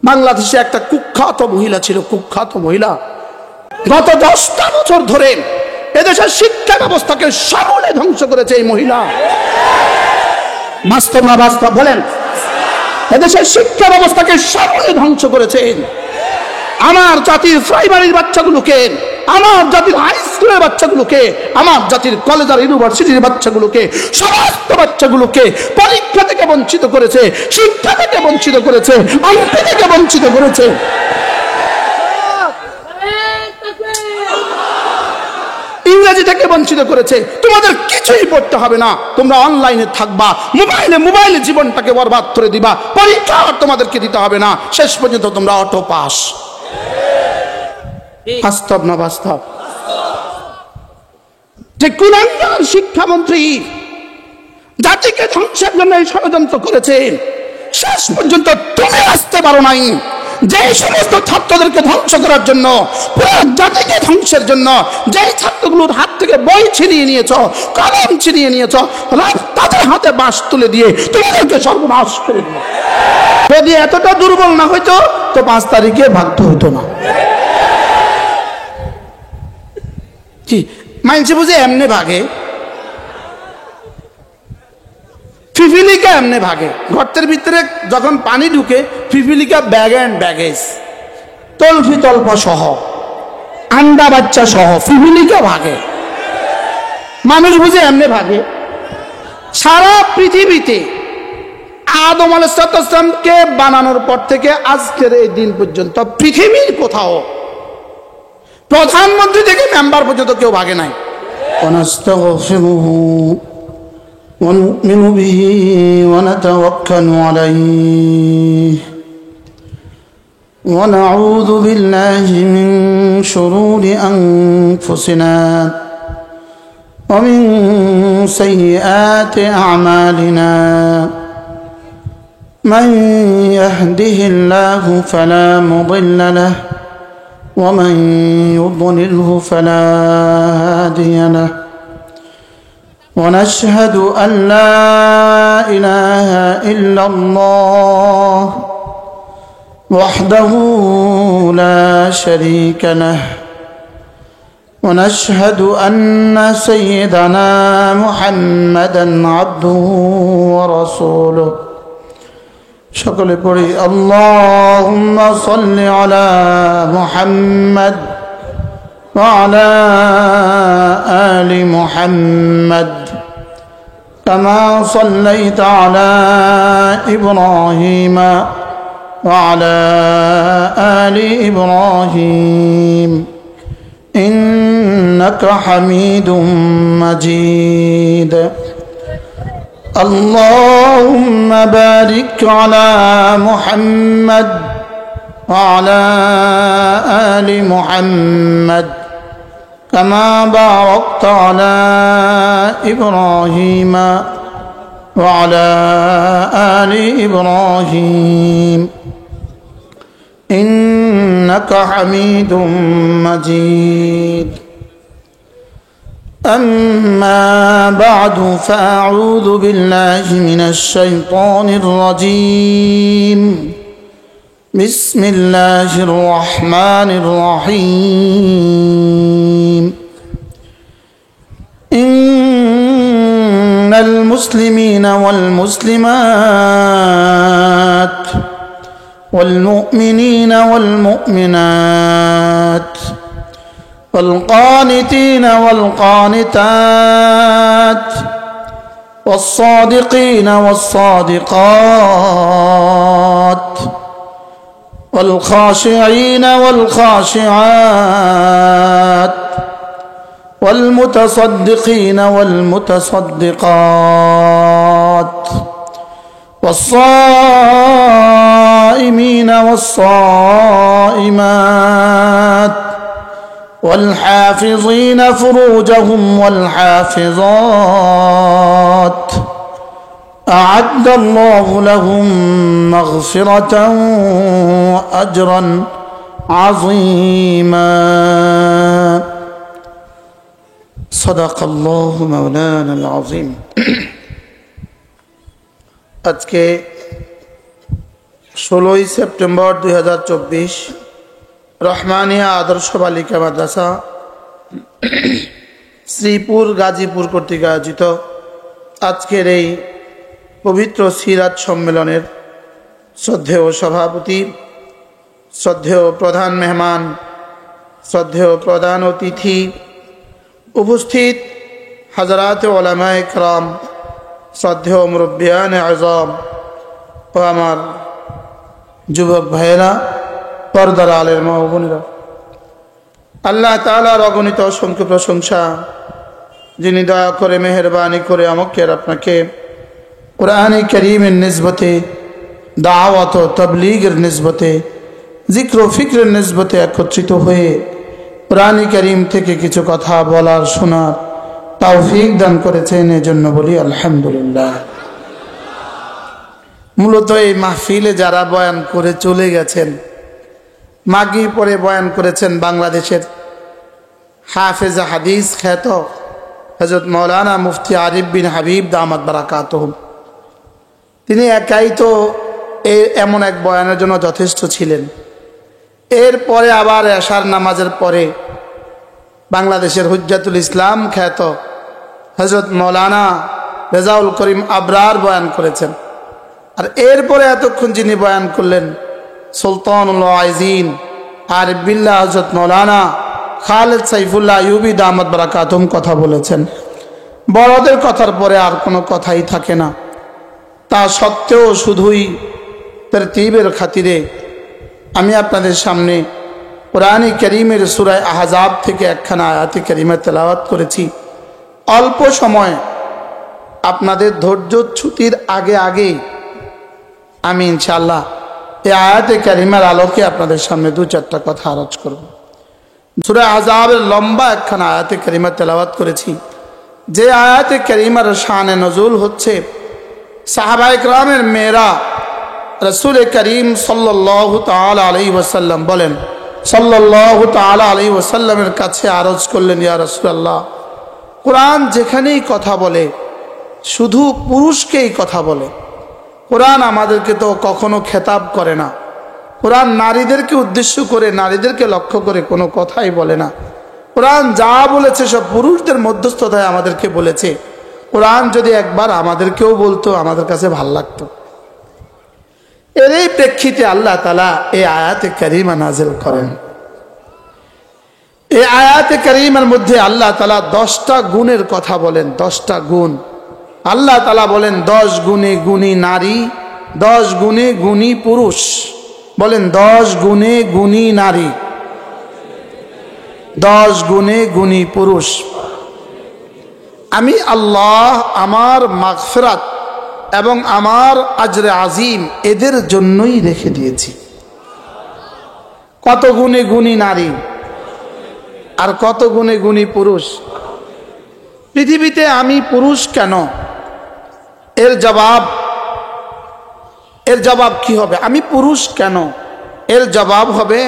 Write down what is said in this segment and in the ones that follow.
বাংলাদেশে একটা কুখ্যাত মহিলা ছিল, কুখ্যাত মহিলা। গত 10টা বছর ধরে এদেশের শিক্ষা ব্যবস্থাকে সমূলে ধ্বংস করেছে এই মহিলা। বাস্তব না বাস্তব বলেন? এদেশের শিক্ষা ব্যবস্থাকে সমূলে ধ্বংস করেছেন। আমার জাতির প্রাইমারির বাচ্চাগুলোকে, আমার জাতির হাই স্কুলের বাচ্চাগুলোকে, আমার জাতির কলেজ আর ইউনিভার্সিটির বাচ্চাগুলোকে, সমস্ত বাচ্চাগুলোকে পরীক্ষা থেকে বঞ্চিত করেছে, শিক্ষা থেকে বঞ্চিত করেছে, অঙ্ক থেকে বঞ্চিত করেছে। ইংরেজি থেকে বঞ্চিত করেছে। তোমাদের কিছুই পড়তে হবে না, তোমরা অনলাইনে থাকবা, মোবাইলে জীবনটাকে বরবাদ করে দিবা, পরীক্ষা তোমাদেরকে দিতে হবে না, শেষ পর্যন্ত তোমরা অটো পাস। বাস্তব না বাস্তব? যে কুলাঙ্গার শিক্ষামন্ত্রী জাতিকে ধ্বংসের জন্য ষড়যন্ত্র করেছেন, শেষ পর্যন্ত তুমি আসতে পারো নাই। যে সমস্ত ছাত্রদেরকে ধ্বংস করার জন্য, পুরো জাতিকে ধ্বংসের জন্য যে ছাত্রগুলোর হাত থেকে বই ছিনিয়ে নিয়েছ, কলম ছিনিয়ে নিয়েছ, তাদের হাতে বাঁশ তুলে দিয়ে তোমাদেরকে সর্বনাশ করে দিল। যদি এতটা দুর্বল না হইতো তো 5 তারিখে ভাগতে হইতো না। কি মাইনছে বুঝে এমনি ভাগে, ফিফিলিকা এমনি ভাগে। গর্তের ভিতরে যখন পানি ঢুকে, ফিফিলিকা ব্যাগ অ্যান্ড ব্যাগেজ, তলফি তল্প সহ, আন্ডা বাচ্চা সহ ফিফিলিকা ভাগে। মানুষ বুঝে এমনি ভাগে। সারা পৃথিবীতে আদম আলাইহিস সালামকে বানানোর পর থেকে আজকের এই দিন পর্যন্ত পৃথিবীর কোথাও প্রধানমন্ত্রী থেকে মেম্বার পর্যন্ত কেউ ভাগে নাই। ونؤمن به ونتوكل عليه ونعوذ بالله من شرور أنفسنا ومن سيئات أعمالنا من يهده الله فلا مضل له ومن يضلله فلا هادي له ونشهد أن لا إله إلا الله وحده لا شريك له ونشهد أن سيدنا محمدا عبده ورسوله شكل بري اللهم صل على محمد وعلى آل محمد كما صليت على إبراهيم وعلى آل إبراهيم إنك حميد مجيد اللهم بارك على محمد وعلى آل محمد كما باركت على إبراهيم وعلى آل إبراهيم إنك حميد مجيد أما بعد فأعوذ بالله من الشيطان الرجيم بسم الله الرحمن الرحيم إن المسلمين والمسلمات والمؤمنين والمؤمنات والقانتين والقانتات والصادقين والصادقات والخاشعين والخاشعات والمتصدقين والمتصدقات والصائمين والصائمات والحافظين فروجهم والحافظات أعد الله لهم مغفرة وأجرا عظيما صدق الله مولانا العظيم আজকে 16 সেপ্টেম্বর 2024 রহমানিয়া আদর্শ বালিকা মাদ্রাসা শ্রীপুর গাজীপুর কর্তৃক আয়োজিত আজকের এই পবিত্র সিরাত সম্মেলনের শ্রদ্ধেয় সভাপতি, শ্রদ্ধেয় প্রধান মেহমান, শ্রদ্ধেয় প্রধান অতিথি, উপস্থিত হযরত উলামায়ে কেরাম, শ্রদ্ধেয় মুরব্বিয়ানে আযম ও আমার যুবক ভাইয়েরা, পর্দার আলের মা ও বোনেরা, আল্লাহ তাআলার অগণিত অসংখ্য প্রশংসা, যিনি দয়া করে মেহেরবানি করে আমাকে আর আপনাকে কুরআনে কারীমের নিসবতে, দাওয়াত ও তাবলীগের নিসবতে, জিক্র ও ফিক্রের নিসবতে একত্রিত হয়ে কুরআনে কারীম থেকে কিছু কথা বলার শোনার তৌফিক দান করেছেন, এজন্য বলি আলহামদুলিল্লাহ। মূলত এই মাহফিলে যারা বয়ান করে চলে গেছেন, মাগি পরে বয়ান করেছেন বাংলাদেশের হাফেজা হাদিস খ্যাত হযরত মাওলানা মুফতি আরিফ বিন হাবিব দামাত বারাকাতুহু। তিনি একাই তো এমন এক বয়ানের জন্য যথেষ্ট ছিলেন। এরপরে আবার এশার নামাজের পরে বাংলাদেশের হুজ্জাতুল ইসলাম খ্যাত হযরত মাওলানা রেজাউল করিম আবরার বয়ান করেছেন। আর এরপরে এতক্ষণ যিনি বয়ান করলেন সুলতানুল ওয়াইজিন আরিফ বিল্লাহ হযরত মাওলানা খালেদ সাইফুল্লাহ আইয়ুবী দামাত বারাকাতুহুম কথা বলেছেন। বড়দের কথার পরে আর কোনো কথাই থাকে না। তা সত্ত্বেও শুধুই তারতীবের খাতিরে আমি আপনাদের সামনে কুরআনে কারীমের সূরা আহজাব থেকে একখানা আয়াতে কারীমা তেলাওয়াত করেছি। অল্প সময় আপনাদের ধৈর্যচ্যুতির আগে আমি ইনশাআল্লাহ এই আয়াতে কারীমার আলোকে আপনাদের সামনে দু চারটা কথা আরজ করব। সূরা আহজাবের লম্বা একখানা আয়াতে কারীমা তেলাওয়াত করেছি, যে আয়াতে কারীমার শানে নজুল হচ্ছে সাহাবায়ে কেরামের মেয়েরা রাসূল করিম সাল্লাল্লাহু তাআলা আলাইহি ওয়াসাল্লাম বলেন, সাল্লাল্লাহু তাআলা আলাইহি ওয়াসাল্লামের কাছে আরজ করলেন, ইয়া রাসূলুল্লাহ, কোরআন যেখানেই কথা বলে শুধু পুরুষকেই কথা বলে। কোরআন আমাদেরকে তো কখনো খেতাব করে না। কোরআন নারীদেরকে উদ্দেশ্য করে, নারীদেরকে লক্ষ্য করে কোনো কথাই বলে না। কোরআন যা বলেছে সব পুরুষদের মধ্যস্থতায় আমাদেরকে বলেছে। কোরআন যদি একবার আমাদেরকেও বলতো, আমাদের কাছে ভাল লাগতো। এর এই প্রেক্ষিতে আল্লাহ তাআলা এই আয়াতে কারীমা নাযিল করেন। এই আয়াতে কারীমার মধ্যে আল্লাহ তাআলা 10টা গুণের কথা বলেন। 10টা গুণ আল্লাহ তাআলা বলেন, 10 গুণে গুণী নারী, 10 গুণে গুণী পুরুষ। বলেন 10 গুণে গুণী নারী, 10 গুণে গুণী পুরুষ। আমি আল্লাহ আমার মাগফিরাত এবং আমার আজরে আজিম এদের জন্যই রেখে দিয়েছি। কত গুণে গুণী নারী আর কত গুণে গুণী পুরুষ। পৃথিবীতে আমি পুরুষ কেন? এর জবাব কি হবে? আমি পুরুষ কেন? এর জবাব হবে,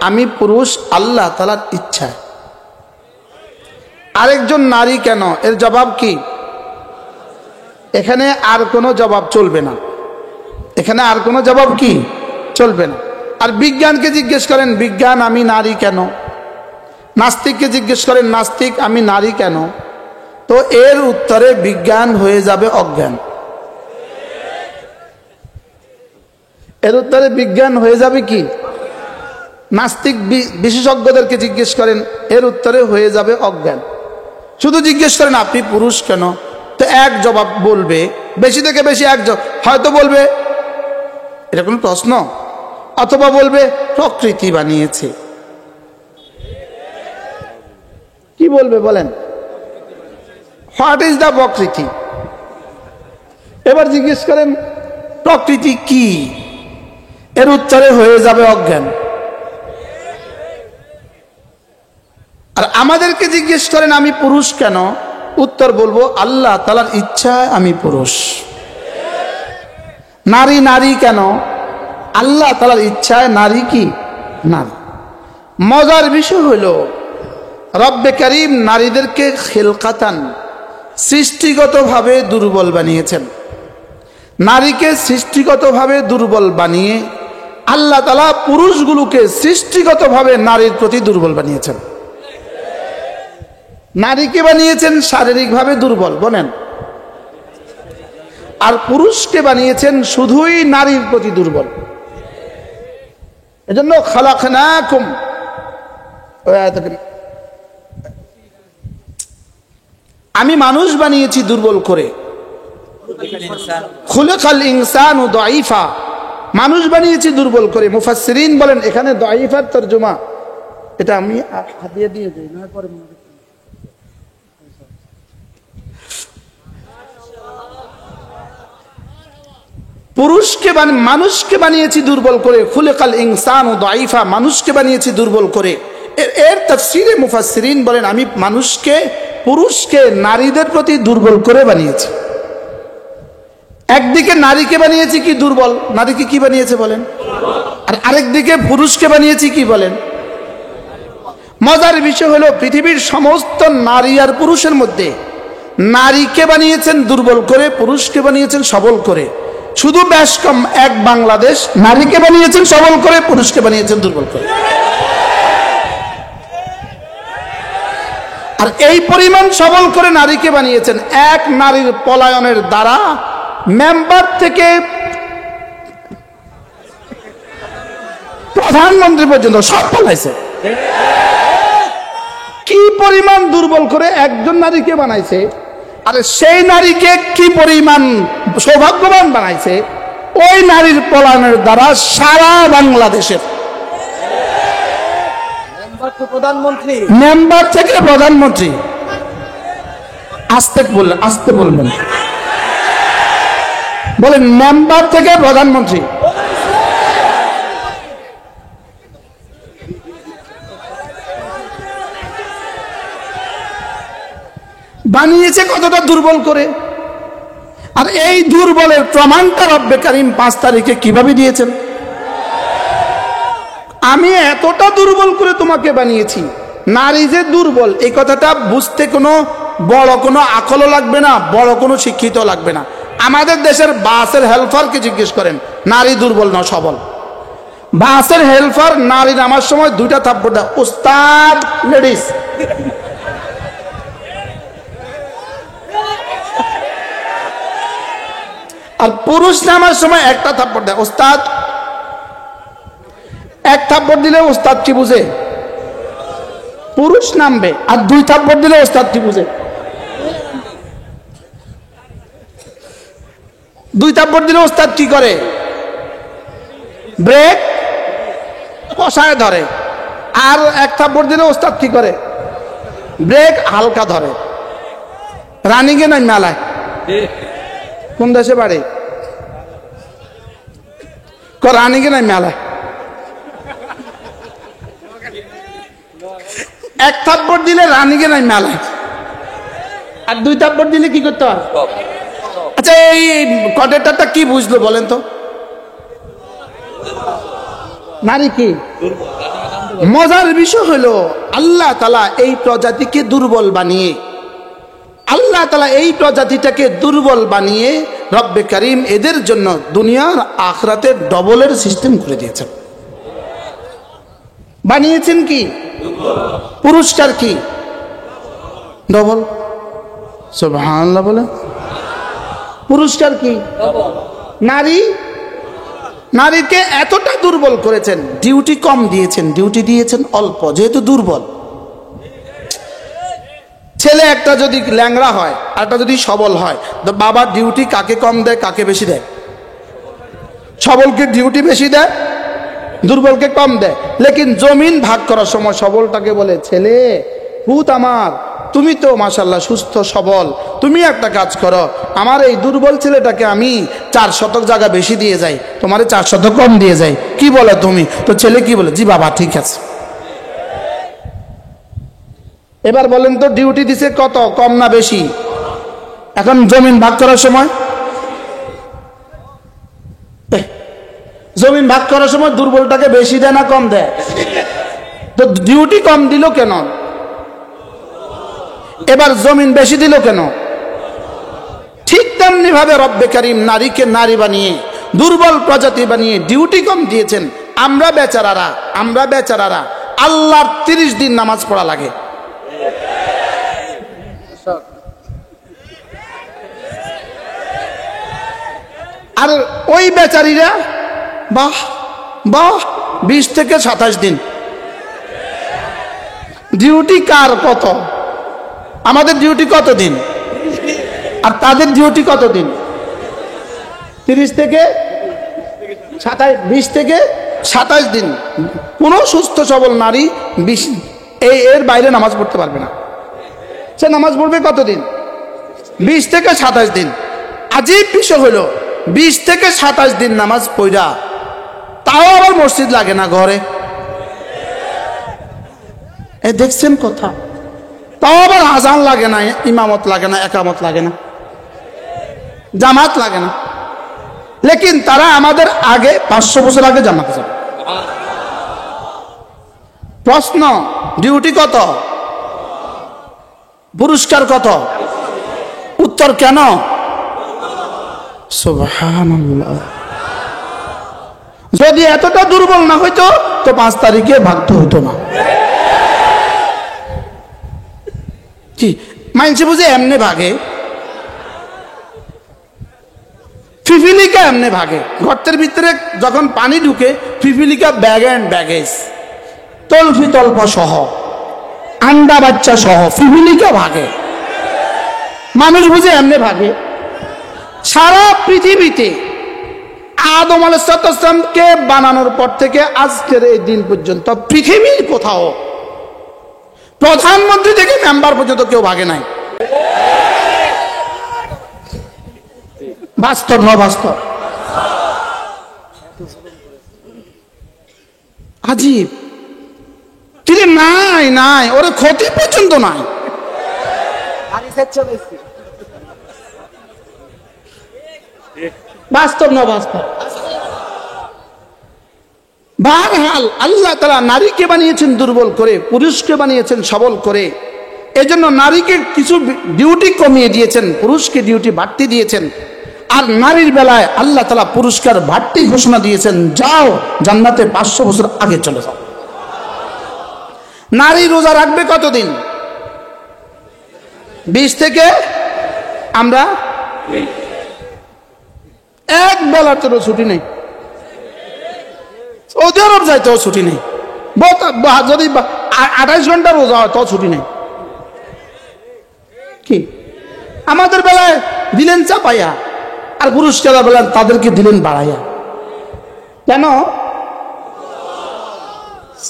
আমি পুরুষ আল্লাহ তাআলার ইচ্ছায়। আরেকজন নারী কেন? এর জবাব কি? এখানে আর কোনো জবাব চলবে না। এখানে আর কোনো জবাব কি চলবে না। আর বিজ্ঞানকে জিজ্ঞেস করেন, বিজ্ঞান আমি নারী কেন? নাস্তিককে জিজ্ঞেস করেন, নাস্তিক আমি নারী কেন? তো এর উত্তরে বিজ্ঞান হয়ে যাবে অজ্ঞান। এর উত্তরে বিজ্ঞান হয়ে যাবে কি? নাস্তিক বিশেষজ্ঞদেরকে জিজ্ঞেস করেন, এর উত্তরে হয়ে যাবে অজ্ঞান। শুধু জিজ্ঞেস করেন আপনি পুরুষ কেন, তো এক জবাব বলবে, বেশি থেকে বেশি এক জবাব। হয়তো বলবে এটা কোনো প্রশ্ন, অথবা বলবে প্রকৃতি বানিয়েছে। কি বলবে বলেন? হোয়াট ইজ দ্য প্রকৃতি? এবার জিজ্ঞেস করেন প্রকৃতি কি, এর উত্তরে হয়ে যাবে অজ্ঞান। আর আমাদেরকে জিজ্ঞেস করেন আমি পুরুষ কেন, উত্তর বলবো আল্লাহ তাআলার ইচ্ছায় আমি পুরুষ। নারী নারী কেন? আল্লাহ তাআলার ইচ্ছায় নারী কি নারী। মজার বিষয় হলো রব্বে করিম নারীদেরকে খিলকাতান সৃষ্টিগতভাবে দুর্বল বানিয়েছেন। নারীকে সৃষ্টিগতভাবে দুর্বল বানিয়ে আল্লাহ তাআলা পুরুষগুলোকে সৃষ্টিগতভাবে নারীর প্রতি দুর্বল বানিয়েছেন। নারীকে বানিয়েছেন শারীরিকভাবে দুর্বল, বলেন, আর পুরুষকে বানিয়েছেন শুধুই নারীর প্রতি দুর্বল। এজন্য খালাকনাকুম, আমি মানুষ বানিয়েছি দুর্বল করে। খুলিকাল ইনসানু দাঈফা, মানুষ বানিয়েছি দুর্বল করে। মুফাসসিরিন বলেন এখানে দাঈফার তরজমা, এটা আমি হাদিয়া দিয়ে দেই না পরে মনে রাখবেন। মানুষকে বানিয়েছি দুর্বল করে। খুলিকাল ইনসানু দাঈফা, মানুষকে বানিয়েছি দুর্বল করে। এর তাফসীরে মুফাসসিরিন বলেন আমি পুরুষকে নারীদের প্রতি দুর্বল করে বানিয়েছি। একদিকে নারীকে বানিয়েছি কি দুর্বল, নারীকে কি বানিয়েছে বলেন, আর আরেকদিকে পুরুষকে বানিয়েছি কি বলেন। মজার বিষয় হলো পৃথিবীর সমস্ত নারী আর পুরুষের মধ্যে নারীকে বানিয়েছেন দুর্বল করে, পুরুষকে বানিয়েছেন সবল করে। শুধু বেশ কম এক বাংলাদেশ নারীকে বানিয়েছেন সবল করে, পুরুষকে বানিয়েছেন দুর্বল করে। আর এই পরিমাণ সবল করে নারীকে বানিয়েছেন, এক নারীর পলায়নের দ্বারা মেম্বার থেকে প্রধানমন্ত্রী পর্যন্ত সব পলাইছে। কি পরিমাণ দুর্বল করে একজন নারীকে বানাইছে, আর সেই নারীকে কি পরিমাণ সৌভাগ্যবান বানাইছে ওই নারীর পলায়নের দ্বারা সারা বাংলাদেশের মেম্বার থেকে প্রধানমন্ত্রী। আসতে বলবেন, বলেন মেম্বার থেকে প্রধানমন্ত্রী। বানিয়েছে কতটা দুর্বল করে। আর এই দুর্বলের প্রমাণটা রব্বে কারীম 5 তারিখে কিভাবে দিয়েছেন। আমি এতটা দুর্বল করে তোমাকে বানিয়েছি। নারী যে দুর্বল এই কথাটা বুঝতে কোনো বড় কোনো আকলও লাগবে না, বড় কোনো শিক্ষিত লাগবে না। আমাদের দেশের বাসের হেল্পারকে জিজ্ঞেস করেন, নারী দুর্বল না সবল? বাসের হেল্পার নারী নামার সময় 2টা থাপ্পড় দেয়, উস্তাদ লেডিস। আর পুরুষ নামার সময় 1টা থাপ্পড় দেয়, উস্তাদ। 1 থাপ্পড় দিলে উস্তাদ কি বুঝে? পুরুষ নামবে। আর 2 থাপ্পড় দিলে উস্তাদ কি বুঝে? 2 থাপ্পড় দিলে উস্তাদ কি করে? ব্রেক কষায় ধরে। আর 1 থাপ্পড় দিলে উস্তাদ কি করে? ব্রেক হালকা ধরে। রানিংয়ে নাই মেলায়। কোন দেশে বাড়ি? রানিংয়ে নাই মেলায়। 1 থাপ্পড় দিলে রানিংয়ে নাই মেলায়, আর 2 থাপ্পড় দিলে কি করতে হয়? আচ্ছা এই কডেটারটা কি বুঝলো বলেন তো? নারী কি? মজার বিষয় হলো আল্লাহ তাআলা এই প্রজাতিকে দুর্বল বানিয়ে, আল্লাহ তাআলা এই প্রজাতিটাকে দুর্বল বানিয়ে রব্বে কারীম এদের জন্য দুনিয়ার আখিরাতে ডবলের সিস্টেম করে দিয়েছেন। বানিয়েছেন কি? পুরস্কার কি? ডবল। সুবহানাল্লাহ বলে। পুরস্কার কি? নারীকে এতটা দুর্বল করেছেন, ডিউটি কম দিয়েছেন, ডিউটি দিয়েছেন অল্প, যেহেতু দুর্বল। ছেলে একটা যদি ল্যাংড়া হয় আর একটা যদি সবল হয়, তো বাবার ডিউটি কাকে কম দেয় কাকে বেশি দেয়? সবলকে ডিউটি বেশি দেয়, দুর্বলকে কম দেয়। লেকিন জমিন ভাগ করার সময় সবলটাকে বলে, ছেলে পুত আমার, তুমি তো মাশাআল্লাহ সুস্থ সবল, তুমি একটা কাজ করো, আমার এই দুর্বল ছেলেটাকে আমি 4 শতক জায়গা বেশি দিয়ে যাই, তোমারে 4 শতক কম দিয়ে যাই, কি বলো তুমি? তো ছেলে কি বলে? জি বাবা ঠিক আছে। এবার বলেন তো ডিউটি দিছে কত, কম না বেশি? এখন জমিন ভাগ করার সময়, জমিন ভাগ করার সময় দুর্বলটাকে বেশি দেয় না কম দেয়? তো ডিউটি কম দিল কেন? এবার জমিন বেশি দিল কেন? ঠিক তেমনি ভাবে রব্বে কারীম নারীকে নারী বানিয়ে দুর্বল প্রজাতি বানিয়ে ডিউটি কম দিয়েছেন। আমরা বেচারারা আল্লাহর 30 দিন নামাজ পড়া লাগে। আর ওই বেচারীরা বাহ 20 থেকে 27 দিন ডিউটি। কার কত? আমাদের ডিউটি কত দিন আর তাদের ডিউটি কত দিন? 30 থেকে 27, 20 থেকে 27 দিন। কোন সুস্থ সবল নারী এর বাইরে নামাজ পড়তে পারবে না। সে নামাজ পড়বে কতদিন? 20 থেকে 27 দিন। আজীব বিষয় হলো 20 থেকে 27 দিন নামাজ পড়া, তাও আবার মসজিদ লাগে না ঘরে। দেখছেন কথা? তাও আবার আজান লাগে না, ইমামত লাগে না, একামত লাগে না, জামাত লাগে না। লেকিন তারা আমাদের আগে 500 বছর আগে জামাতে যাবে। প্রশ্ন, ডিউটি কত? পুরস্কার কত? উত্তর কেন? সুবহানাল্লাহ। যদি এতটা দুর্বল না হইতো তো 5 তারিখে ভাগতে হইতো না। কি মাইনছে বুঝে এমনি ভাগে, ফিফিলিকা এমনি ভাগে। গর্তের ভিতরে যখন পানি ঢুকে ফিফিলিকা ব্যাগ এন্ড ব্যাগেজ, তলফি তল্প সহ, আন্ডা বাচ্চা সহ ফিফিলিকা ভাগে। মানুষ বুঝে এমনি ভাগে। সারা পৃথিবীতে আদম আলাইহিস সালামকে বানানোর পর থেকে আজকের এই দিন পর্যন্ত পৃথিবীর কোথাও প্রধানমন্ত্রী থেকে মেম্বার পর্যন্ত কেউ ভাগে নাই। বাস্তব না বাস্তব? আজীব। তিনি নাই ওরে ক্ষতি পর্যন্ত নাই। বাস্তব না বাস্তব? বারহাল আল্লাহ তাআলা নারীকে বানিয়েছেন দুর্বল করে, পুরুষকে বানিয়েছেন সবল করে। এজন্য নারীকে কিছু ডিউটি কমিয়ে দিয়েছেন, পুরুষকে ডিউটি বাড়তি দিয়েছেন। আর নারীর বেলায় আল্লাহ তাআলা পুরস্কার বাড়তি ঘোষণা দিয়েছেন, যাও জান্নাতে 500 বছর আগে চলে যাও। নারী রোজা রাখবে কতদিন? 20 থেকে আমরা এক বেলার তো ছুটি নেই। সৌদি আরব যাইতেও ছুটি নেই। যদি 28 ঘন্টা রোজা হয় তো ছুটি নেই। কি আমাদের বেলায় দিলেন চাপাইয়া, আর পুরুষকে বলেন তাদেরকে দিলেন বাড়াইয়া। কেন?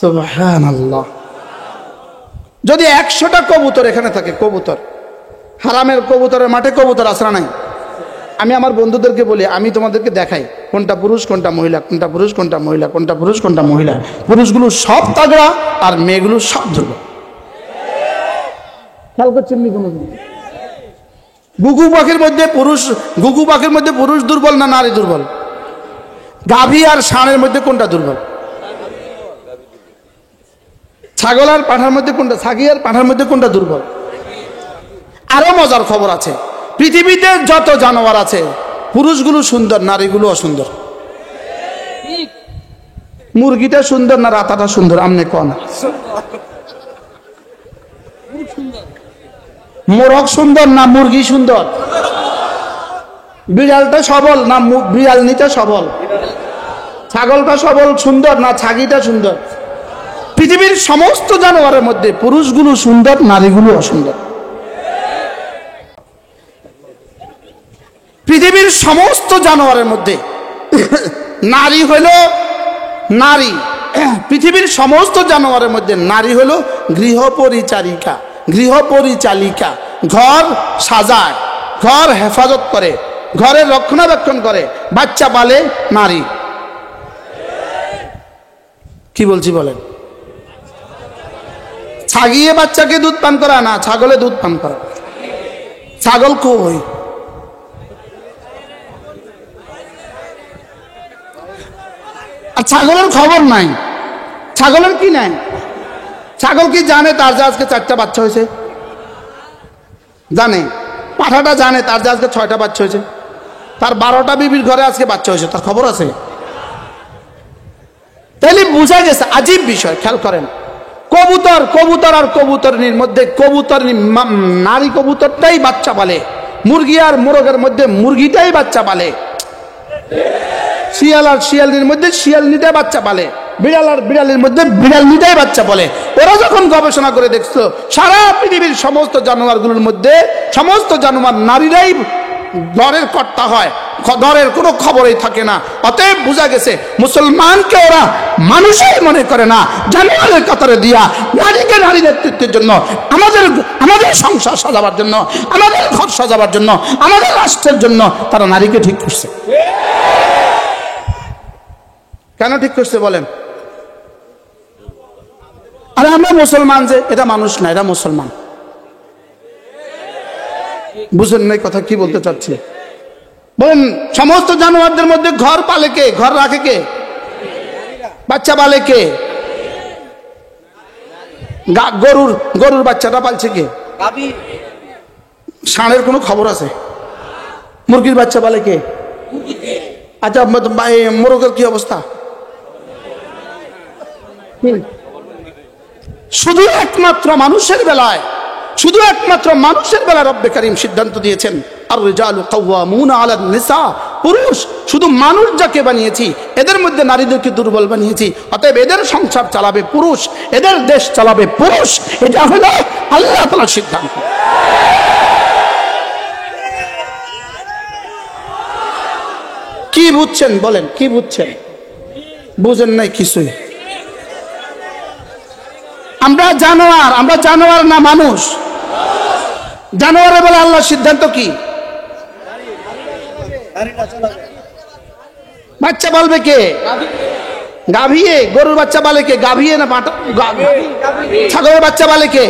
সুবহানাল্লাহ। যদি 100টা কবুতর এখানে থাকে, কবুতর, হারামের কবুতরের মাঠে কবুতর আসরা নাই। আমি আমার বন্ধুদেরকে বলি, আমি তোমাদেরকে দেখাই কোনটা পুরুষ কোনটা মহিলা, কোনটা পুরুষ কোনটা মহিলা, কোনটা পুরুষ কোনটা মহিলা। পুরুষগুলো সব তাগড়া আর মেয়েগুলো সব দুর্বল। খেয়াল করছেন নি কোনো? গুগু পাখির মধ্যে পুরুষ দুর্বল না নারী দুর্বল? গাভী আর ষাঁড়ের মধ্যে কোনটা দুর্বল? ছাগল আর পাঁঠার মধ্যে কোনটা, ছাগি আর পাঁঠার মধ্যে কোনটা দুর্বল? আরো মজার খবর আছে, পৃথিবীতে যত জানোয়ার আছে পুরুষগুলো সুন্দর, নারীগুলো অসুন্দর। মুরগিটা সুন্দর না রাতাটা সুন্দর? আমনে কোন? মোরগ সুন্দর না মুরগি সুন্দর? বিড়ালটা সবল না বিড়ালনিটা সবল? ছাগলটা সবল সুন্দর না ছাগিটা সুন্দর? পৃথিবীর সমস্ত জানোয়ারের মধ্যে পুরুষগুলো সুন্দর, নারীগুলো অসুন্দর। পৃথিবীর সমস্ত জানোয়ারের মধ্যে নারী হইল নারী। পৃথিবীর সমস্ত জানোয়ারের মধ্যে নারী হইল গৃহপরিচারিকা, গৃহপরিচালিকা। ঘর সাজায়, ঘর হেফাজত করে, ঘরের রক্ষণাবেক্ষণ করে, বাচ্চা পালে নারী। কি বলছি বলেন? ছাগিয়ে বাচ্চাকে দুধ পান করা না, ছাগলে দুধ পান করা। ছাগল কই? আর ছাগলের খবর নাই। ছাগলের কি নাই? ছাগল কি জানে তার যে আজকে 4টা বাচ্চা হয়েছে? জানে। পাঠাটা জানে তার যে আজকে 6টা বাচ্চা হয়েছে? তার 12টা বিবির ঘরে আজকে বাচ্চা হয়েছে, তার খবর আছে? তাহলে বোঝা গেছে আজীব বিষয়। খেয়াল করেন, কবুতর আর কবুতরনির মধ্যে নারী কবুতরটাই বাচ্চা পালে, মুরগি আর মোরগের মধ্যে মুরগিটাই বাচ্চা পালে, শিয়াল আর শিয়ালনির মধ্যে শিয়ালনিটাই বাচ্চা পালে, বিড়াল আর বিড়ালের মধ্যে বিড়ালনিটাই বাচ্চা বলে। ওরা যখন গবেষণা করে দেখছো সারা পৃথিবীর সমস্ত জানোয়ারগুলোর মধ্যে সমস্ত জানোয়ার নারীরাই দরের কর্তা হয়, দরের কোনো খবরই থাকে না। অতএব বোঝা গেছে মুসলমানকে ওরা মানুষই মনে করে না, জানোয়ারের কাতারে দিয়া নারীকে নারী নেতৃত্বের জন্য, আমাদের সংসার সাজাবার জন্য, আমাদের ঘর সাজাবার জন্য, আমাদের রাষ্ট্রের জন্য তারা নারীকে ঠিক করছে। কেন ঠিক করছে বলেন? আরে আমরা মুসলমান, যে এটা মানুষ না, এটা মুসলমান। বুঝেন নাই কথা কি বলতে চাচ্ছি? বলেন, সমস্ত জানোয়ারদের মধ্যে ঘর পালে কে? ঘর রাখে কে? বাচ্চা পালে কে? গরুর বাচ্চাটা পালছে কে? ষাঁড়ের কোনো খবর আছে? মুরগির বাচ্চা পালে কে? আচ্ছা, মোরগের কি অবস্থা? শুধু একমাত্র মানুষের বেলায় রব্বে কারীম সিদ্ধান্ত দিয়েছেন, আর রিজালু কাওয়ামুনা আলান নিসা, পুরুষ শুধু মানুষ যাকে বানিয়েছি এদের মধ্যে নারীদেরকে দুর্বল বানিয়েছি, অতএব এদের সংসার চালাবে পুরুষ, এদের দেশ চালাবে পুরুষ। এটা হলো আল্লাহ তাআলার সিদ্ধান্ত। কি বুঝছেন বলেন? কি বুঝছেন? বুঝেন নাই কিছুই। আমরা জানোয়ার না মানুষ? জানোয়ারে বলে আল্লাহর সিদ্ধান্ত কি? বাচ্চা বলবে কে? গাভিয়ে। গরুর বাচ্চা বলে কে? গাভিয়ে না ছাগলের বাচ্চা বলে কে?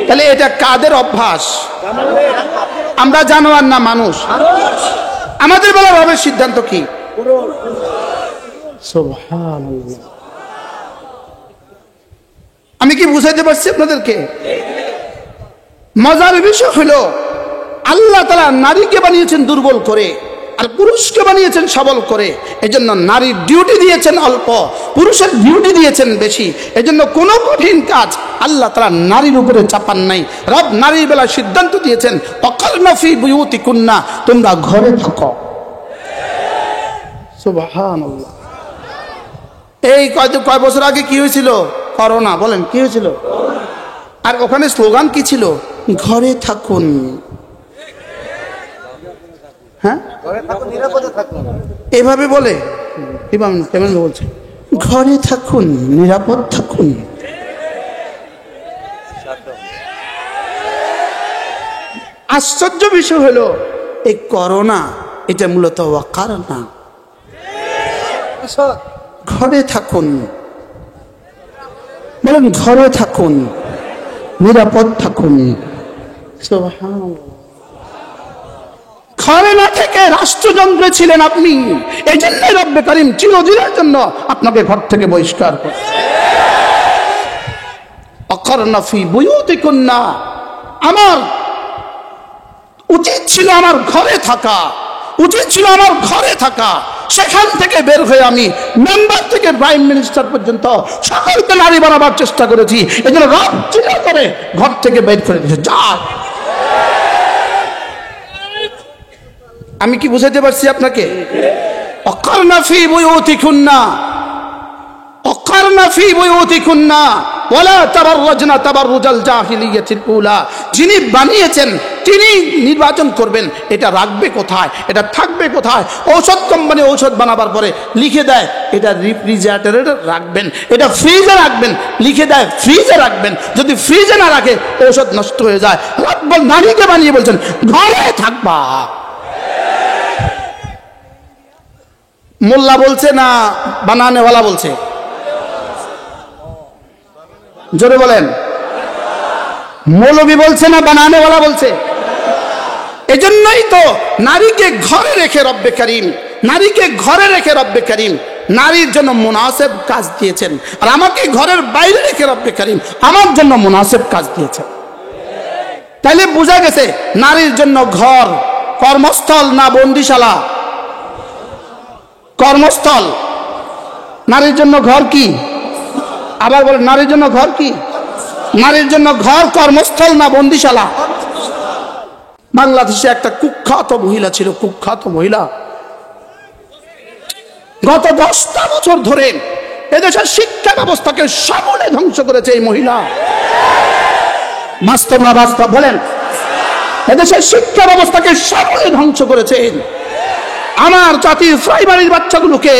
তাহলে এটা কাদের অভ্যাস? আমরা জানোয়ার না মানুষ? আমাদের বেলার রবের সিদ্ধান্ত কি? সুবহানাল্লাহ। আমি কি বুঝাইতে পারছি আপনাদেরকে? মজার বিষয় হলো আল্লাহ তাআলা নারীকে বানিয়েছেন দুর্বল করে আর পুরুষকে বানিয়েছেন সবল করে। এজন্য নারীর ডিউটি দিয়েছেন অল্প, পুরুষের ডিউটি দিয়েছেন বেশি। এজন্য কোনো কঠিন কাজ আল্লাহ তাআলা নারীর উপরে চাপান নাই। রব নারীর বেলা সিদ্ধান্ত দিয়েছেন, ওয়াকারনা ফি বুয়ুতিকুন্না, তোমরা ঘরে থাকো। সুবহানাল্লাহ। এই কয় বছর আগে কি হয়েছিল? করোনা। বলেন কি হয়েছিল? আর ওখানে স্লোগান কি ছিল? ঘরে থাকুন। হ্যাঁ, এভাবে বলে কেমন বলছে? ঘরে থাকুন, নিরাপদ থাকুন। আশ্চর্য বিষয় হলো এই করোনা এটা মূলত ওয়াকারনা, ঘরে থাকুন। বলেন ঘরে থাকুন, নিরাপদ থাকুন। ঘরে না থেকে রাষ্ট্রযন্ত্রে ছিলেন আপনি, এই জন্য রব্বে কারীম চিরদিনের জন্য আপনাকে ঘর থেকে বহিষ্কার করে। ওয়াকারনা ফি বুয়ুতিকুন্না, আমার উচিত ছিল আমার ঘরে থাকা, উচিত ছিল আমার ঘরে থাকা। সেখান থেকে বের হয়ে আমি মেম্বার থেকে প্রাইম মিনিস্টার পর্যন্ত সকলকে নারী বানাবার চেষ্টা করেছি। এই জন্য রব চিন্তা করে ঘর থেকে বের করে দিয়েছে। যা, আমি কি বুঝাইতে পারছি আপনাকে? ওয়াকারনা ফি বুয়ুতিকুন্না, ওয়াকারনা ফি বুয়ুতিকুন্না ওয়ালা তাবাররাজনা তাবাররুজাল জাহিলিয়াতিল উলা। যিনি বানিয়েছেন তিনি নির্বাচন করবেন এটা রাখবে কোথায়, এটা থাকবে কোথায়। ঔষধ কোম্পানি ঔষধ বানাবার পরে লিখে দেয় এটা রেফ্রিজারেটরে রাখবেন, এটা ফ্রিজে রাখবেন, লিখে দেয় ফ্রিজে রাখবেন। যদি ফ্রিজে না রাখে ঔষধ নষ্ট হয়ে যায়। রব্বুল নারীকে বানিয়ে বলছেন ঘরে থাকবা। মোল্লা বলছে না বানানেওয়ালা বলছে? জোরে বলেন। মৌলবী বলছে না বানানেওয়ালা বলছে? এজন্যই তো নারীকে ঘরে রেখে রব্বে কারীম, নারীকে ঘরে রেখে রব্বে কারীম নারীর জন্য মুনাসেব কাজ দিয়েছেন। আর আমাকে ঘরের বাইরে রেখে রব্বে কারীম আমার জন্য মুনাসেব কাজ দিয়েছেন। তাইলে বোঝা গেছে নারীর জন্য ঘর কর্মস্থল না বন্দিশালা? কর্মস্থল। নারীর জন্য ঘর কি? আবার বলেন, নারীর জন্য ঘর কি? নারীর জন্য ঘর কর্মস্থল না বন্দিশালা? বাংলাদেশে একটা কুখ্যাত মহিলা ছিল, কুখ্যাত মহিলা। গত 10টা বছর ধরে এদেশের শিক্ষা ব্যবস্থাকে সমূলে ধ্বংস করেছে এই মহিলা। বাস্তব না বাস্তব বলেন? এদেশের শিক্ষা ব্যবস্থাকে সমূলে ধ্বংস করেছেন। আমার জাতির প্রাইমারির বাচ্চাগুলোকে,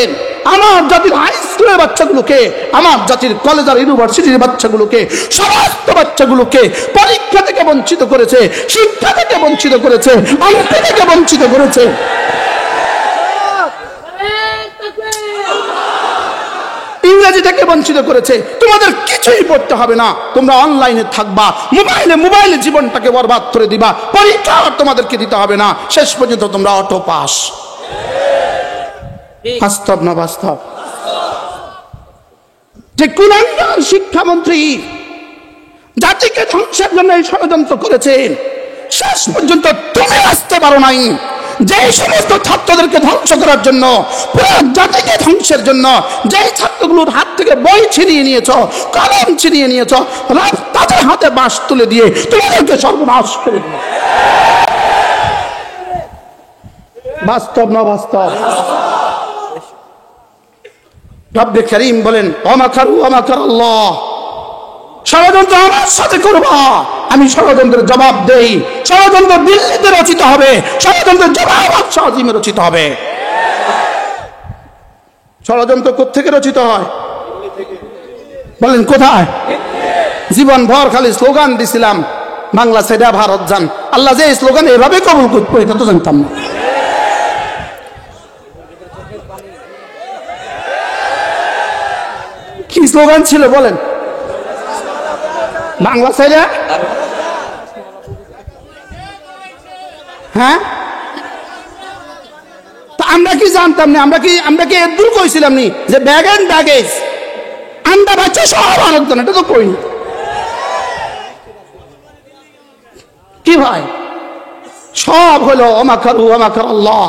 আমার জাতির হাই স্কুলের বাচ্চাগুলোকে, আমার জাতির কলেজ আর ইউনিভার্সিটির বাচ্চাগুলোকে, সমস্ত বাচ্চাগুলোকে পরীক্ষা থেকে বঞ্চিত করেছে, শিক্ষা থেকে বঞ্চিত করেছে, আইন থেকে বঞ্চিত করেছে। ইংরেজি থেকে বঞ্চিত করেছে। তোমাদের কিছুই পড়তে হবে না, তোমরা অনলাইনে থাকবা, মোবাইলে জীবনটাকে বরবাদ করে দিবা, পরীক্ষা আর তোমাদেরকে দিতে হবে না, শেষ পর্যন্ত তোমরা অটো পাস। বাস্তব না বাস্তব? যে কুলাঙ্গার শিক্ষামন্ত্রী জাতিকে ধ্বংসের জন্য এই ষড়যন্ত্র করেছেন, শেষ পর্যন্ত তুমি আসতে পারো নাই। যে সমস্ত ছাত্রদেরকে ধ্বংস করার জন্য, পুরো জাতিকে ধ্বংসের জন্য যে ছাত্রগুলোর হাত থেকে বই ছিনিয়ে নিয়েছ, কলম ছিনিয়ে নিয়েছ, তাদের হাতে বাঁশ তুলে দিয়ে তোমাদেরকে সর্বনাশ করে দিল। বাস্তব না বাস্তব? রব্বে কারীম বলেন, ওয়ামাকারু ওয়ামাকার আল্লাহ, ষড়যন্ত্র আমার সাথে করবা, আমি ষড়যন্ত্রের জবাব দেই। ষড়যন্ত্র দিল্লিতে রচিত হবে, ষড়যন্ত্রের জবাব শাহজিমে রচিত হবে। ষড়যন্ত্র কোত্থেকে রচিত হয় বলেন? কোথায়? জীবন ভর খালি স্লোগান দিছিলাম, বাংলা ছেড়ে ভারত যান। আল্লাহ যে স্লোগান এভাবে কবুল করবো এটা তো জানতাম না। কি স্লোগান ছিল বলেন? বাংলা ছেড়ে, হ্যাঁ, আমরা কি জানতাম না? আমরা কি এদুর কইছিলাম নি যে ব্যাগ এন্ড ব্যাগেজ আন্ডা বাচ্চা সব আরেকজন? এটা তো কইনি। কি ভাই, সব হলো ওমাকারু ওমাকার আল্লাহ।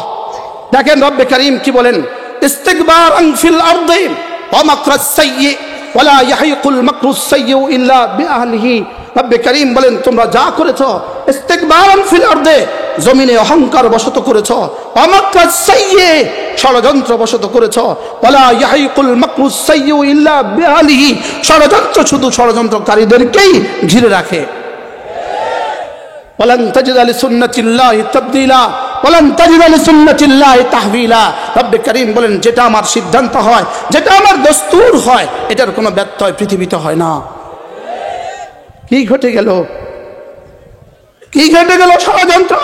দেখেন রব্বে কারীম কি বলেন, ইস্তিকবারান ফিল আরদি ওয়া মাকরাস সাইয়্যি ওয়ালা ইয়াহিকুল মাকরুস সাইয়্যু ইল্লা বিআহলিহি। রব্বে কারীম বলেন, তোমরা যা করেছো, ইস্তিকবারান ফিল আরদি, জমিনে অহংকার বশত করেছো, ওয়া মাকরাস সাইয়্যি, ষড়যন্ত্র বশত করেছো, ওয়ালা ইয়াহিকুল মাকরুস সাইয়্যু ইল্লা বিআহলিহি, ষড়যন্ত্র শুধু ষড়যন্ত্রকারীদেরকেই ঘিরে রাখে। ওয়ালান তাজিদা লিসুন্নাতিল্লাহি তাবদীলা ওয়ালান তাজিদা লিসুন্নাতিল্লাহি তাহওয়িলা। রব্বে কারীম বলেন, যেটা আমার সিদ্ধান্ত হয়, যেটা আমার দস্তুর হয়, এটার কোনো ব্যত্যয় পৃথিবীতে হয় না। কি ঘটে গেল? কি ঘটে গেল? ষড়যন্ত্র।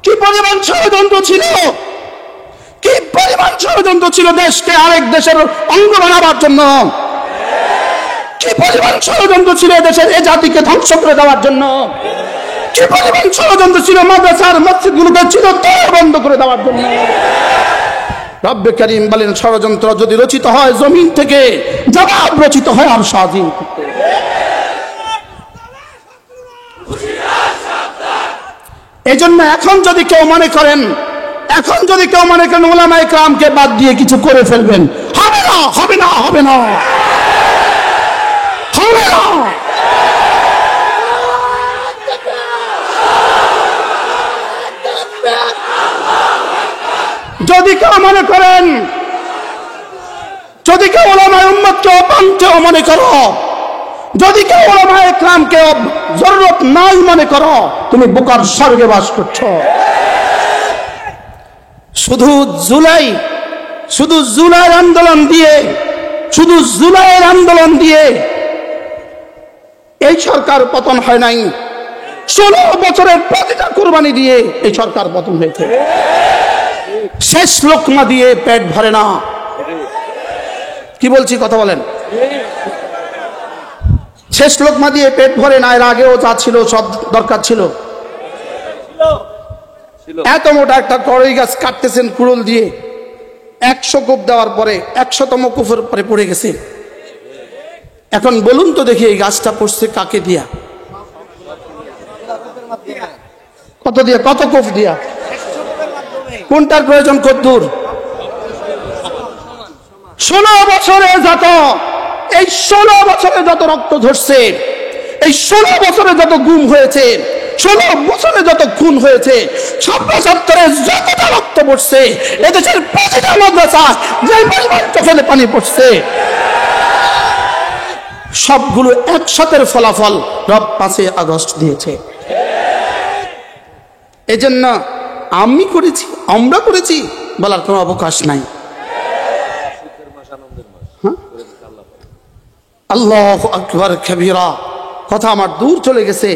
কি পরিমাণ ষড়যন্ত্র ছিল, কি পরিমাণ ষড়যন্ত্র ছিল দেশকে আরেক দেশের অঙ্গ বানাবার জন্য। কি পরিমাণ ষড়যন্ত্র ছিল দেশের এই জাতিকে ধ্বংস করে দেওয়ার জন্য। কি পরিমাণ ষড়যন্ত্র ছিল মাদ্রাসার মসজিদগুলোকে চিরতরে বন্ধ করে দেওয়ার জন্য। রব্বে কারীম বলেন, ষড়যন্ত্র যদি রচিত হয় জমিন থেকে, জবাব রচিত হয় আর শাহজিম। এই জন্য এখন যদি কেউ মনে করেন উলামায়ে কেরামকে বাদ দিয়ে কিছু করে ফেলবেন, হবে না, হবে না, হবে না, হবে না। যদি কেউ মনে করেন, যদি কেউ উলামায়ে উম্মতকে অপান্তেও মনে করো, যদি কেউ উলামায়ে কেরামকে জরুরত নাই মনে করো, তুমি বোকার স্বর্গে বাস করছো। শুধু জুলাই আন্দোলন দিয়ে এই সরকার পতন হয় নাই। 16 বছরের প্রতিটা কুরবানি দিয়ে এই সরকার পতন হয়েছে। শেষ লোকমা দিয়ে পেট ভরে না। কি বলছি কথা বলেন? শেষ লোকমা দিয়ে পেট ভরে না। এর আগেও যা ছিল সব দরকার ছিল। এত মোটা একটা কড়ই গাছ কাটতেছেন কুড়ুল দিয়ে, 100 কোপ দেওয়ার পরে 100তম কোপের পরে পড়ে গেছে। এখন বলুন তো দেখি, এই গাছটা পড়ছে কাকে দিয়া? কত দিয়ে, কত কোপ দিয়া? কোনটার প্রয়োজন কদ্দুর? 16 বছরে যত, এই 16 বছরে যত রক্ত ঝরছে, এই 16 বছরে যত গুম হয়েছে, 16 বছরে যত খুন হয়েছে, ছাত্র ছাত্রের যতটা রক্ত পড়ছে, এদেশের প্রতিটা মাদ্রাসা যে পরিমাণ চোখে পানি পড়ছে, সবগুলো একসাথে ফলাফল রব 5 আগস্ট দিয়েছে। এজন্য আমি করেছি, আমরা করেছি বলার কোনো অবকাশ নাই। আল্লাহু আকবার কাবীরা। কথা আমার দূর চলে গেছে।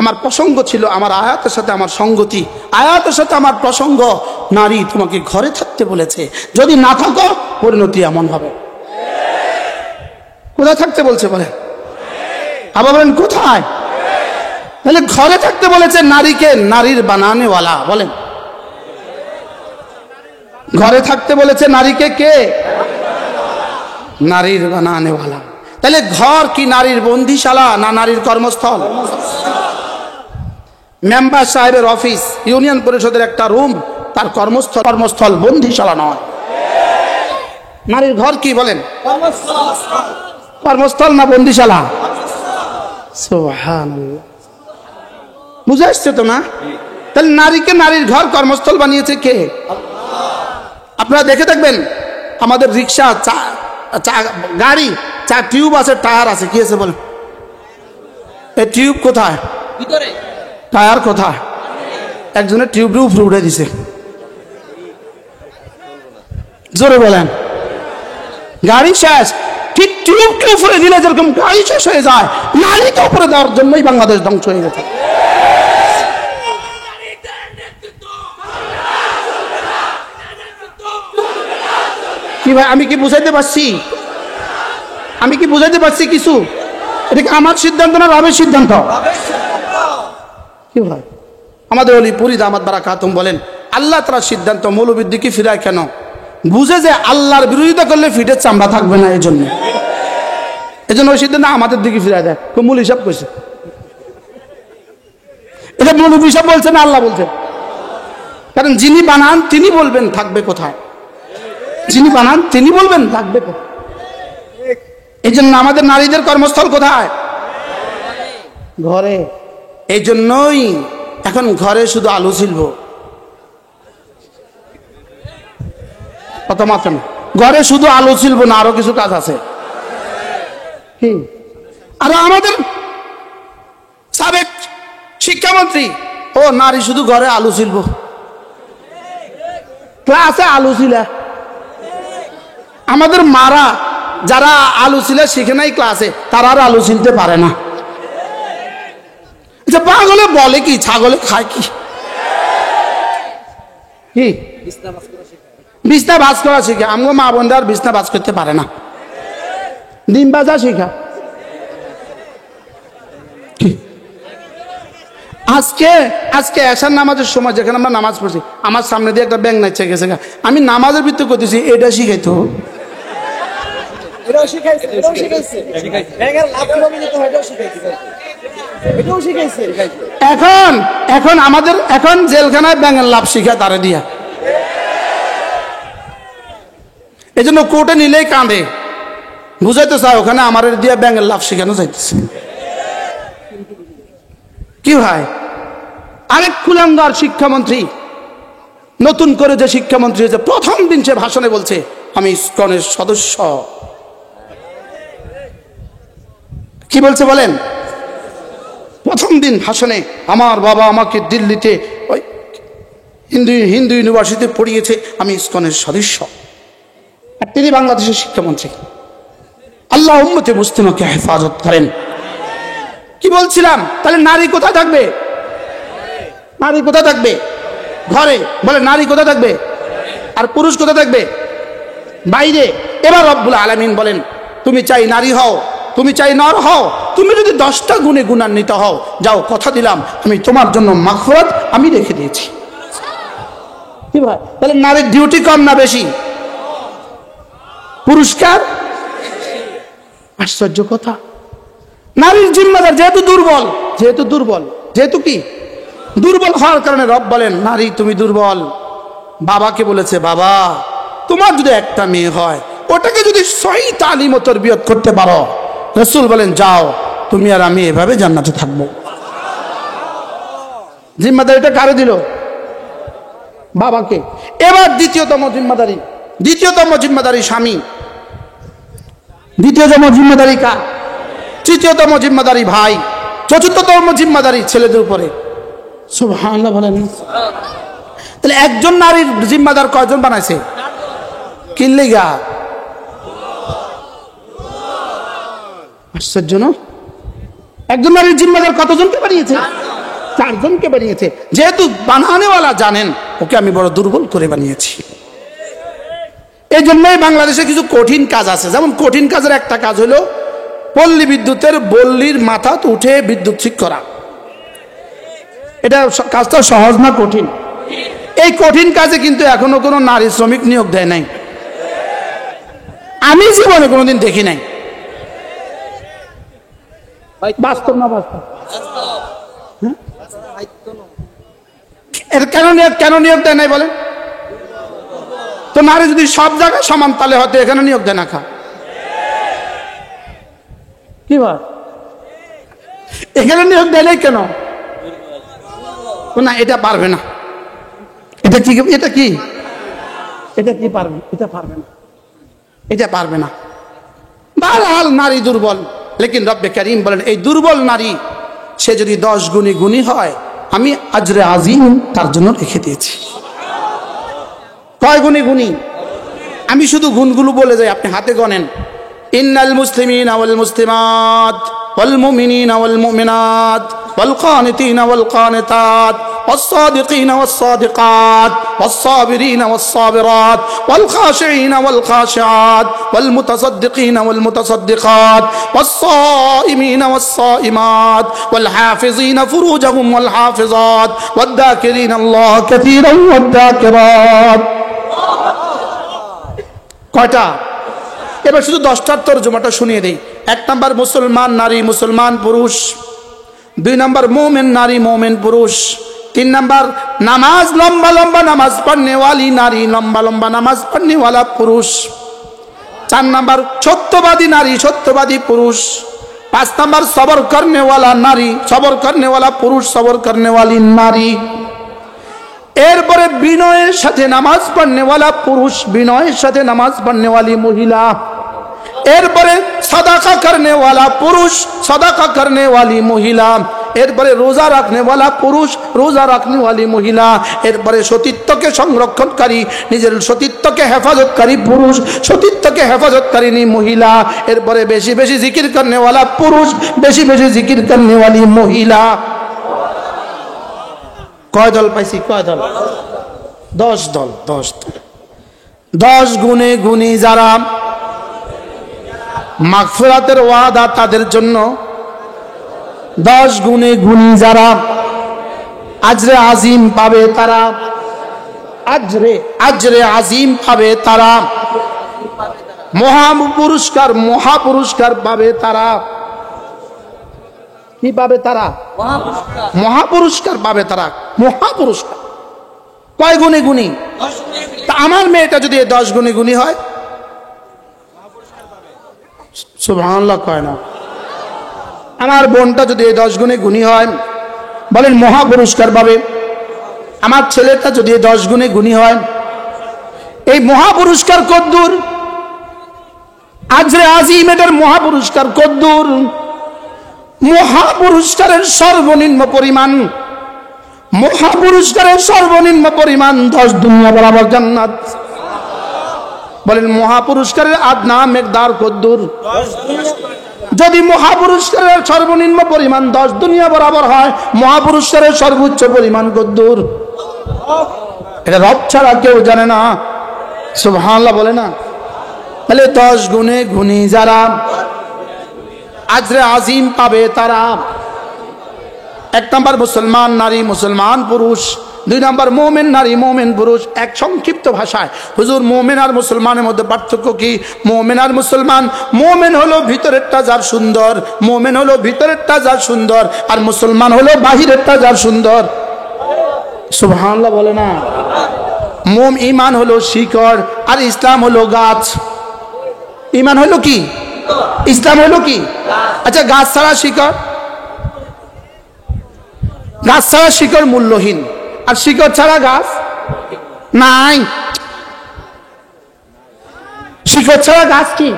আমার প্রসঙ্গ ছিল আমার আয়াতের সাথে আমার সঙ্গতি, আয়াতের সাথে আমার প্রসঙ্গ। নারী তোমাকে ঘরে থাকতে বলেছে, যদি না থাকো পরিণতি এমন হবে। কোথায় থাকতে বলছে বলে? আবার বলেন কোথায়? তাহলে ঘরে থাকতে বলেছে নারীকে, নারীর বানানেওয়ালা বলেন। ঘরে থাকতে বলেছে নারীকে কে? নারীর বানানেওয়ালা। তাহলে ঘর কি নারীর বন্দিশালা না নারীর কর্মস্থল? মেম্বার সাহেবের অফিস, ইউনিয়ন পরিষদের একটা রুম তার কর্মস্থল, কর্মস্থল বন্দিশালা নয়। নারীর ঘর কি বলেন? কর্মস্থল না বন্দিশালা? সুবহানাল্লাহ। বুঝে আসছে তো না? তাহলে নারীকে নারীর ঘর কর্মস্থল বানিয়েছে কে? আপনারা দেখে থাকবেন আমাদের রিক্সা, গাড়ি, টিউব আছে, টায়ার আছে, কি আছে বলেন? এই টিউব কোথায়? ভিতরে। টায়ার কোথায়? একজনের টিউবের উপরে উঠে দিছে। জোরে বলেন। গাড়ি শেষ। ঠিক টিউবকে উপরে দিলে যেরকম গাড়ি শেষ হয়ে যায়, নারীকে উপরে দেওয়ার জন্যই বাংলাদেশ ধ্বংস হয়ে গেছে। কি ভাই, আমি কি বুঝাইতে পারছি? আমি কি বুঝাইতে পারছি কিছু? এটা কি আমার সিদ্ধান্ত না রবের সিদ্ধান্ত? কি ভাই, আমাদের ওলি পুরি দামাত বারাকাতুম বলেন, আল্লাহ তাআলার সিদ্ধান্ত মৌলবীর দিকে ফিরায় কেন? বুঝে যে আল্লাহর বিরোধিতা করলে ফিটের চামড়া থাকবে না, এই জন্য ওই সিদ্ধান্ত আমাদের দিকে ফিরায় দেয়। মূল হিসাব কইছে, এটা মৌলবী হিসাব বলছে না আল্লাহ বলছেন? কারণ যিনি বানান তিনি বলবেন থাকবে কোথায়, যিনি বানান তিনি বলবেন থাকবে কোথায়। এই জন্য আমাদের নারীদের কর্মস্থল কোথায়? ঘরে। এই জন্যই এখন ঘরে শুধু আলু ছিলব, কত মাত্র ঘরে শুধু আলু ছিলব না, আরো কিছু কাজ আছে। কি? আর আমাদের সাবেক শিক্ষামন্ত্রী, ও নারী শুধু ঘরে আলু ছিলব, ক্লাসে আলু ছিলা। আমাদের মারা যারা আলু ছিলে শিখে নাই ক্লাসে, তারা আর আলু ছিলতে পারে না। আচ্ছা, পাগলে বলে কি? ছাগলে খায় কি? কি বিছনা ভাঁজ করা শিখে? আমগো মা বোনরা আর বিছনা ভাঁজ করতে পারে না, ডিম ভাজা শিখা। আজকে এশার নামাজের সময় যেখানে আমরা নামাজ পড়ছি, আমার সামনে দিয়ে একটা ব্যাঙ নাচছে গেছে। আমি নামাজের ভিতরে করতেছি, এটা শিখাইতো। এখন আমাদের এখন জেলখানায় ব্যাঙের লাভ শিখায় তারে দিয়া। এই জন্য কোর্টে নিলেই কাঁদে, বুঝাইতে চায় ওখানে আমার দিয়া ব্যাঙের লাভ শিখানো যাইতেছে। কি ভাই, আরেক কুলাঙ্গার শিক্ষামন্ত্রী, নতুন করে যে শিক্ষামন্ত্রী হয়েছে, প্রথম দিন সে ভাষণে বলছে আমি ইসকনের সদস্য। কি বলছে বলেন? প্রথম দিন ভাষণে, আমার বাবা আমাকে দিল্লিতে ওই হিন্দু ইউনিভার্সিটিতে পড়িয়েছে, আমি ইসকনের সদস্য। আর তিনি বাংলাদেশের শিক্ষামন্ত্রী। আল্লাহ উম্মতে মুসলিমাকে হেফাজত করেন। কি বলছিলাম? তাহলে নারী কোথায় থাকবে? নারী কোথায় থাকবে? ঘরে। বলে নারী কোথায় থাকবে? আর পুরুষ কোথায় থাকবে? বাইরে। এবার রব্বুল আলামিন বলেন, তুমি চাই নারী হও, তুমি চাই নর হও, তুমি যদি 10টা গুণে গুণান্বিত হও, যাও, কথা দিলাম আমি তোমার জন্য মাগফিরাত আমি রেখে দিয়েছি। কি ভাই, তাহলে নারীর ডিউটি কম না বেশি? পুরস্কার? আশ্চর্য কথা। নারীর জিম্মাদার যেহেতু দুর্বল, যেহেতু কি দুর্বল হওয়ার কারণে রব বলেন, নারী তুমি দুর্বল। বাবাকে বলেছে, বাবা তোমার যদি একটা মেয়ে হয়, ওটাকে যদি সহি তালিম ও তরবিয়ত করতে পারো, রাসূল বলেন যাও, তুমি আর আমি এভাবে জান্নাতে থাকবো। জিম্মাদারিটা কারে দিল? বাবাকে। এবার দ্বিতীয়তম জিম্মাদারি স্বামী। দ্বিতীয়তম জিম্মাদারি কার? তৃতীয়তম জিম্মাদারি ভাই। চতুর্থতম জিম্মাদারি ছেলেদের উপরে। সুবহানাল্লাহ বলেন। তাহলে একজন নারীর জিম্মাদার কয়জন বানাইছে? কিনলে গা আশ্চর্য না? একজন নারীর জিম্মাদার কতজনকে বানিয়েছে? 4 জনকে বানিয়েছে। যেহেতু বানানেওয়ালা জানেন ওকে আমি বড় দুর্বল করে বানিয়েছি। এই জন্যই বাংলাদেশে কিছু কঠিন কাজ আছে। যেমন কঠিন কাজের একটা কাজ হলো পল্লী বিদ্যুতের বল্লির মাথা উঠে বিদ্যুৎ ঠিক করা। এটা কাজটা সহজ না কঠিন? এই কঠিন কাজে কিন্তু এখনো কোনো নারী শ্রমিক নিয়োগ দেয় নাই, আমি জীবনে কোনোদিন দেখি নাই। বাস্তব না বাস্তব? এর কেন নিয়োগ দেয় নাই বলেন তো? নারী যদি সব জায়গায় সমান তালে হয়তো এখানে নিয়োগ দেয় না। কি বল, এখানে নিয়োগ দেয় নাই কেন? না এটা পারবে না, এটা কি পারবে? এটা পারবে না। বারহাল নারী দুর্বল, লেকিন রব্বে কারীম বলেন এই দুর্বল নারী সে যদি 10 গুণী গুণী হয়, আমি আজরে আজিম তার জন্য রেখে দিয়েছি। কয় গুণী গুণী? আমি শুধু গুণগুলো বলে যাই, আপনি হাতে গণেন। ইন্নাল মুসলিমিনা ওয়াল মুসলিমাত ওয়াল মুমিনিনা ওয়াল মুমিনাত ওয়াল কানিতিনা ওয়াল কানিতাত والصادقين والصادقات والصابرين والصابرات والخاشعين والخاشعات والمتصدقين والمتصدقات والصائمين والصائمات والحافظين فروجهم والحافظات والذاكرين الله كثيرا والذاكرات। কয়টা? এবার শুধু 10টার তরজমাটা শুনিয়ে দেই। 1 নাম্বার মুসলমান নারী মুসলমান পুরুষ, 2 নাম্বার মোমেন নারী মোমেন পুরুষ, 3 নাম্বার নামাজ লম্বা লম্বা নামাজ পড়নে वाली নারী লম্বা লম্বা নামাজ পড়নে वाला পুরুষ, 4 নাম্বার সত্যবাদী নারী সত্যবাদী পুরুষ, 5 নাম্বার সবর করনে वाला নারী সবর করনে वाला পুরুষ সবর করনে वाली নারী। এরপরে বিনয়ের সাথে নামাজ পড়নে वाला পুরুষ, বিনয়ের সাথে নামাজ পড়নে वाली মহিলা। এরপরে সাদাকা করনে वाला পুরুষ, সাদাকা করনে वाली মহিলা। এরপরে রোজা রাখনে वाला পুরুষ, রোজা রাখনে वाली মহিলা। এরপরে সতীত্বকে সংরক্ষণকারী, নিজের সতীত্বকে হেফাজতকারী পুরুষ, সতীত্বকে হেফাজতকারী মহিলা। এরপরে বেশি বেশি জিকির করনে वाला পুরুষ, বেশি বেশি জিকির করনে वाली মহিলা। কয় দল পাইছি? কয় দল? 10 দল। 10 গুণে গুণী যারা, মাগফিরাতের ওয়াদা তাদের জন্য। 10 গুণে গুণী যারা আজরে আজিম পাবে তারা, আজরে আজিম পাবে তারা, মহাপুরস্কার পাবে তারা। কি পাবে তারা? মহাপুরস্কার পাবে তারা। মহাপুরস্কার কয় গুণে গুণী? তা আমার মেয়েটা যদি 10 গুণে গুণী হয়, সুবহানাল্লাহ কয় না? আমার বোনটা যদি 10 গুণে গুণী হয়, বলেন মহাপুরস্কার পাবে। আমার ছেলেটা যদি 10 গুণে গুণী হয়, এই মহাপুরস্কার কদ্দূর? আজরে আজিম এটার মহাপুরস্কার কদ্দূর? মহাপুরস্কারের সর্বনিম্ন পরিমাণ, মহাপুরস্কারের সর্বনিম্ন পরিমাণ 10 দুনিয়া বরাবর জান্নাত। বলেন মহাপুরস্কারের আদনা মেকদার কদ্দূর? যদি মহাপুরস্কারের সর্বনিম্ন পরিমাণ 10 দুনিয়া বরাবর হয়, মহাপুরস্কারের সর্বোচ্চ পরিমাণ কদ্দূর? এটা রব ছাড়া কেউ জানে না। সুবহানাল্লাহ বলে না? তাহলে 10 গুণে গুণী যারা আজরে আজিম পাবে তারা। 1 নাম্বার মুসলমান নারী মুসলমান পুরুষ, 2 নাম্বার মোমেন নারী মোমেন পুরুষ। এক সংক্ষিপ্ত ভাষায় হুজুর মোমেন আর মুসলমানের মধ্যে পার্থক্য কি? মোমেন আর মুসলমান, মোমেন হলো ভিতরেরটা যার সুন্দর, মোমেন হলো ভিতরেরটা যার সুন্দর, আর মুসলমান হলো বাহিরেরটা যার সুন্দর। সুবহানাল্লাহ বলে না। ঈমান হলো শিকড় আর ইসলাম হলো গাছ। ঈমান হলো কি? ইসলাম হলো কি? আচ্ছা, গাছ ছাড়া শিকড়, গাছ ছাড়া শিকড় মূল্যহীন, আর শিকড় ছাড়া গাছ নাই। শিকড় ছাড়া গাছ কি?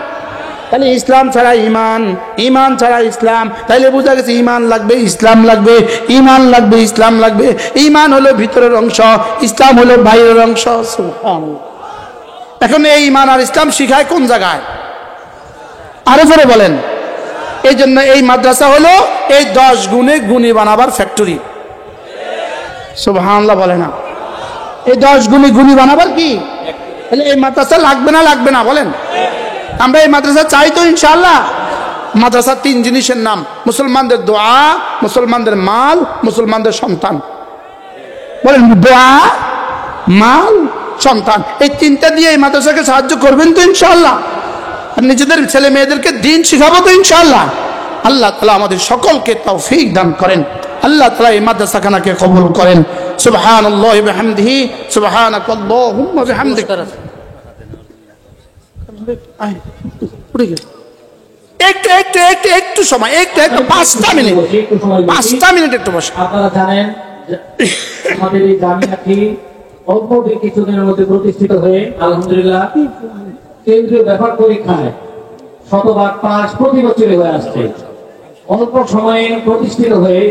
তাহলে ইসলাম ছাড়া ঈমান, ঈমান ছাড়া ইসলাম। তাইলে বোঝা গেছে ঈমান লাগবে, ইসলাম লাগবে, ঈমান লাগবে, ইসলাম লাগবে। ঈমান হলো ভিতরের অংশ, ইসলাম হলো বাইরের অংশ। সুবহানাল্লাহ। এখন এই ঈমান আর ইসলাম শিখায় কোন জায়গায়? আরো জোরে বলেন। এই জন্য এই মাদ্রাসা হলো এই 10 গুণে গুণী বানাবার ফ্যাক্টরি। সুবহানাল্লাহ বলে না। এই 10 গুণে গুণী বানাবার কি? তাহলে এই মাদ্রাসা লাগবে না, লাগবে না বলেন? আমরা এই মাদ্রাসা চাই তো ইনশাআল্লাহ। মাদ্রাসা 3 জিনিসের নাম: মুসলমানদের দোয়া, মুসলমানদের মাল, মুসলমানদের সন্তান। বলেন, দোয়া, মাল, সন্তান। এই 3টা দিয়ে এই মাদ্রাসাকে সাহায্য করবেন তো ইনশাআল্লাহ? আর নিজেদের ছেলে মেয়েদেরকে দিন শিখাবো তো ইনশাআল্লাহ? আল্লাহ তাআলা আমাদের সকলকে তৌফিক দান করেন। আল্লাহ তাআলা এই মাদ্রাসাখানাকে কবুল করেন। সুবহানাল্লাহি ওয়া বিহামদিহি, সুবহানাকাল্লাহুম্মা বিহামদিকা। একটু সময়, একটু 5টা মিনিট, 5টা মিনিট একটু বসে। আপনারা জানেন আমাদের এই জামিয়াটি অল্প কিছুদিনের মধ্যে প্রতিষ্ঠিত হয়ে আলহামদুলিল্লাহ কেন্দ্রীয় ব্যাপার পরীক্ষায় শতভাগ পাস প্রতি বছরই হয়ে আসছে। অল্প সময়ে প্রতিষ্ঠিত হয়ে